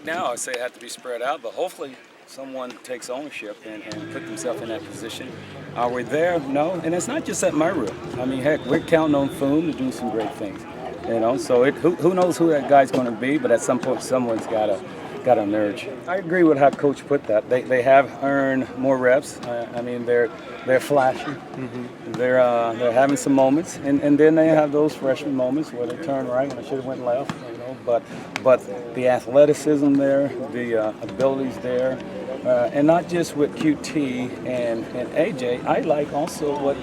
now, I say it has to be spread out, but hopefully someone takes ownership and put themselves in that position. Are we there? No. And it's not just at Murray. I mean, heck, we're counting on Foom to do some great things. So who knows who that guy's going to be, but at some point someone's got to emerge. I agree with how Coach put that. They have earned more reps. I mean, they're flashy. Mm-hmm. They're having some moments, and then they have those freshman moments where they turn right when they should have went left. But the athleticism there, the abilities there, and not just with QT and AJ. I like also what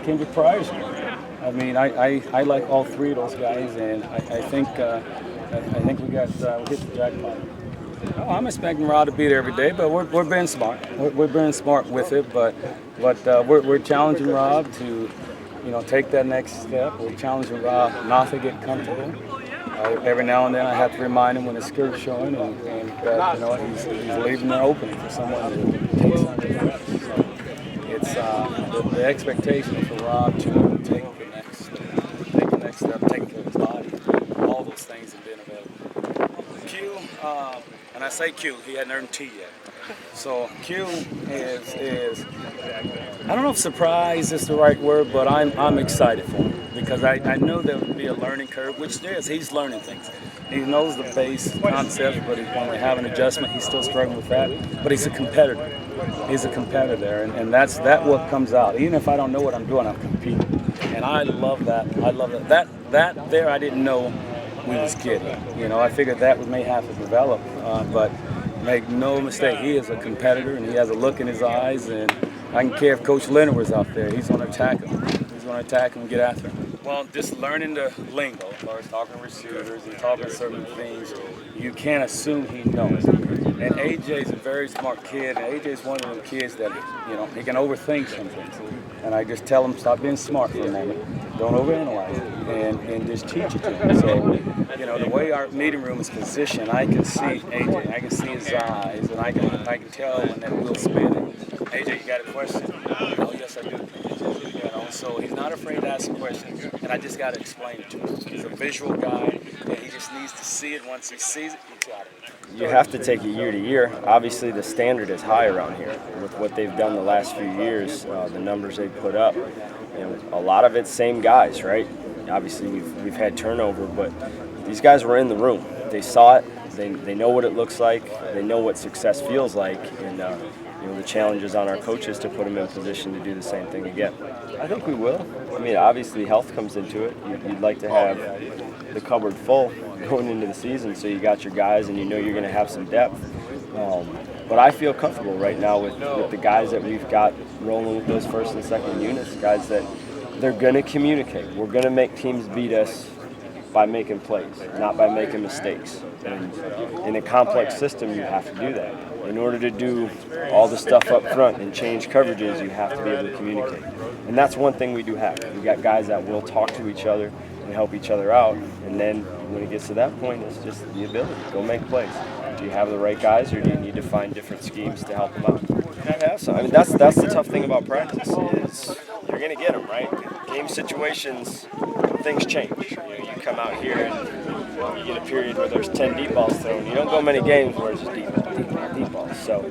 Kendrick Pryor's doing. I mean, I like all three of those guys, and I think we hit the jackpot. Oh, I'm expecting Rob to be there every day, but we're being smart. We're being smart with it, but we're challenging Rob to, take that next step. We're challenging Rob not to get comfortable. Every now and then I have to remind him when his skirt's showing, and that he's leaving the opening for someone to take something else. So it's the expectation for Rob to take the next step, take care of his body, all those things have been available. Q, and I say Q, he hadn't earned T yet. So Q is I don't know if surprise is the right word, but I'm excited for him because I know there would be a learning curve, which there is. He's learning things. He knows the base concepts, but when we have an adjustment, he's still struggling with that. But he's a competitor. He's a competitor, and that's what comes out. Even if I don't know what I'm doing, I'm competing, and I love that. I love that. That there I didn't know we was getting. I figured that may have to develop, but make no mistake, he is a competitor, and he has a look in his eyes, and I don't care if Coach Leonard was out there. He's going to attack him. He's going to attack him and get after him. Well, just learning the lingo, as far as talking receivers and talking certain things, you can't assume he knows. And AJ's a very smart kid, and AJ's one of them kids that, he can overthink some things. And I just tell him, stop being smart for a moment. Don't overanalyze it, and just teach it to him. So, the way our meeting room is positioned, I can see AJ, I can see his eyes, and I can tell when that wheel's spinning. AJ, you got a question? Oh, yes, I do. So he's not afraid to ask questions, and I just got to explain it to him. He's a visual guy, and he just needs to see it. Once he sees it, he's got it. You have to take it year to year. Obviously, the standard is high around here with what they've done the last few years, the numbers they've put up. A lot of it's same guys, right? Obviously, we've had turnover, but these guys were in the room. They saw it. They know what it looks like. They know what success feels like, and the challenge is on our coaches to put them in position to do the same thing again. I think we will. I mean, obviously health comes into it. You'd like to have the cupboard full going into the season, so you got your guys and you're going to have some depth. But I feel comfortable right now with the guys that we've got rolling with those first and second units, guys that they're going to communicate. We're going to make teams beat us by making plays, not by making mistakes. And in a complex system, you have to do that. In order to do all the stuff up front and change coverages, you have to be able to communicate. And that's one thing we do have. We got guys that will talk to each other and help each other out. And then when it gets to that point, it's just the ability. Go make plays. Do you have the right guys, or do you need to find different schemes to help them out? I mean, that's the tough thing about practice is you're going to get them, right? Game situations, things change. You come out here and you get a period where there's 10 deep balls thrown. You don't go many games where it's just deep balls. So,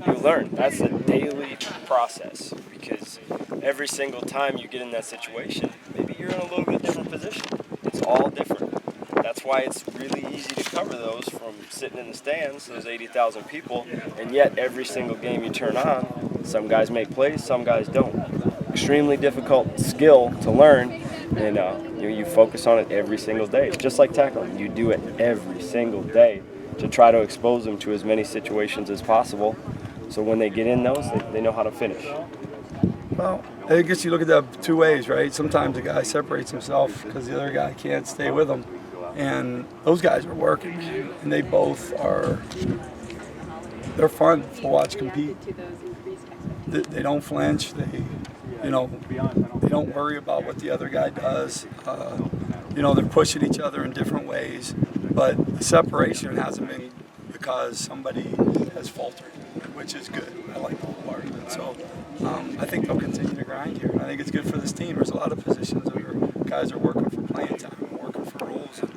you learn. That's a daily process because every single time you get in that situation, maybe you're in a little bit different position. It's all different. That's why it's really easy to cover those from sitting in the stands, those 80,000 people, and yet every single game you turn on, some guys make plays, some guys don't. Extremely difficult skill to learn, and you focus on it every single day. It's just like tackling. You do it every single day to try to expose them to as many situations as possible, so when they get in those, they know how to finish. Well, I guess you look at that two ways, right? Sometimes a guy separates himself because the other guy can't stay with him. And those guys are working, man. And they both they're fun to watch compete. They don't flinch. They don't worry about what the other guy does. They're pushing each other in different ways. But the separation hasn't been because somebody has faltered, which is good. I like the whole part of it. So I think they'll continue to grind here. And I think it's good for this team. There's a lot of positions where guys are working for playing time and working for roles. And,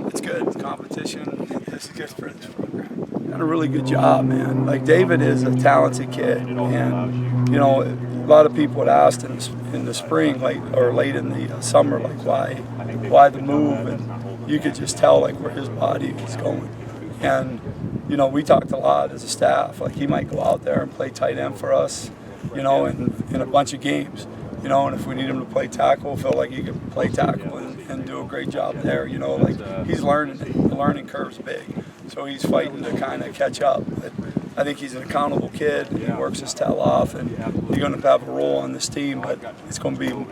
it's good. Competition this is good for this program. Done a really good job, man. Like David is a talented kid, and you know, a lot of people had asked in the spring, like or late in the summer, like why the move, and you could just tell like where his body was going. And you know, we talked a lot as a staff. Like he might go out there and play tight end for us, you know, in a bunch of games. You know, and if we need him to play tackle, feel like he can play tackle and do a great job there. You know, like he's learning it. The learning curve's big, so he's fighting to kind of catch up. But I think he's an accountable kid. He works his tail off, and he's going to have a role on this team. But it's going to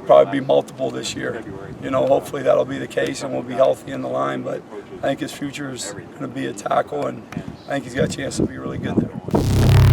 probably be multiple this year. You know, hopefully that'll be the case, and we'll be healthy in the line. But I think his future is going to be a tackle, and I think he's got a chance to be really good there.